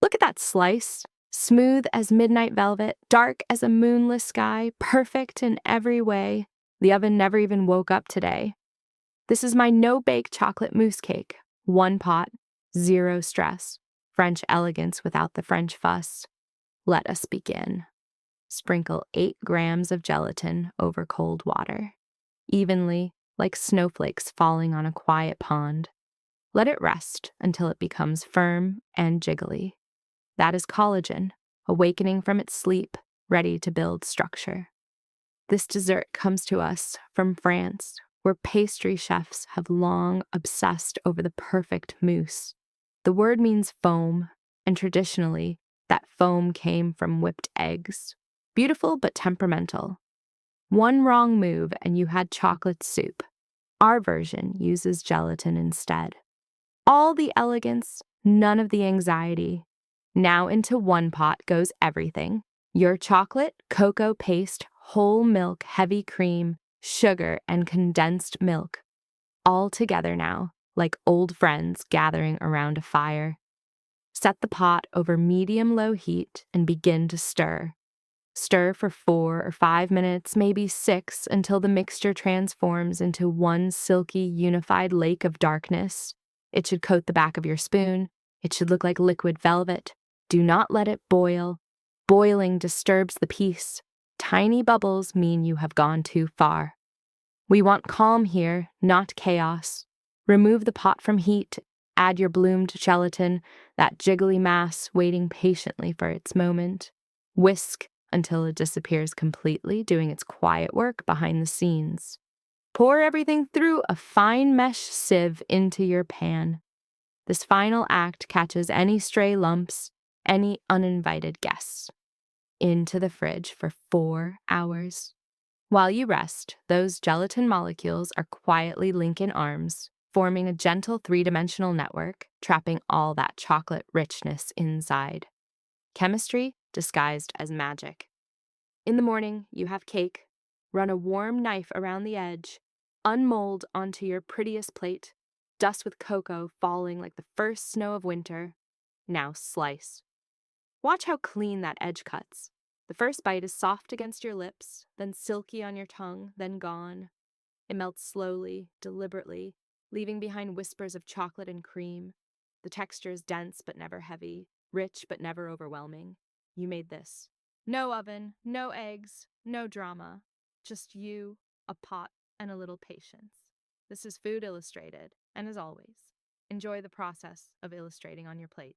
Look at that slice. Smooth as midnight velvet, dark as a moonless sky, perfect in every way. The oven never even woke up today. This is my no-bake chocolate mousse cake. One pot, zero stress. French elegance without the French fuss. Let us begin. Sprinkle 8 grams of gelatin over cold water, evenly, like snowflakes falling on a quiet pond. Let it rest until it becomes firm and jiggly. That is collagen, awakening from its sleep, ready to build structure. This dessert comes to us from France, where pastry chefs have long obsessed over the perfect mousse. The word means foam, and traditionally, that foam came from whipped eggs. Beautiful but temperamental. One wrong move and you had chocolate soup. Our version uses gelatin instead. All the elegance, none of the anxiety. Now into one pot goes everything. Your chocolate, cocoa paste, whole milk, heavy cream, sugar, and condensed milk. All together now, like old friends gathering around a fire. Set the pot over medium-low heat and begin to stir. Stir for 4 or 5 minutes, maybe 6, until the mixture transforms into one silky, unified lake of darkness. It should coat the back of your spoon. It should look like liquid velvet. Do not let it boil. Boiling disturbs the peace. Tiny bubbles mean you have gone too far. We want calm here, not chaos. Remove the pot from heat. Add your bloomed gelatin, that jiggly mass waiting patiently for its moment. Whisk until it disappears completely, doing its quiet work behind the scenes. Pour everything through a fine mesh sieve into your pan. This final act catches any stray lumps, any uninvited guests. Into the fridge for 4 hours. While you rest, those gelatin molecules are quietly linking arms, forming a gentle 3-dimensional network, trapping all that chocolate richness inside. Chemistry disguised as magic. In the morning, you have cake. Run a warm knife around the edge. Unmold onto your prettiest plate. Dust with cocoa falling like the first snow of winter. Now slice. Watch how clean that edge cuts. The first bite is soft against your lips, then silky on your tongue, then gone. It melts slowly, deliberately, leaving behind whispers of chocolate and cream. The texture is dense but never heavy, rich but never overwhelming. You made this. No oven, no eggs, no drama. Just you, a pot, and a little patience. This is Food Illustrated, and as always, enjoy the process of illustrating on your plate.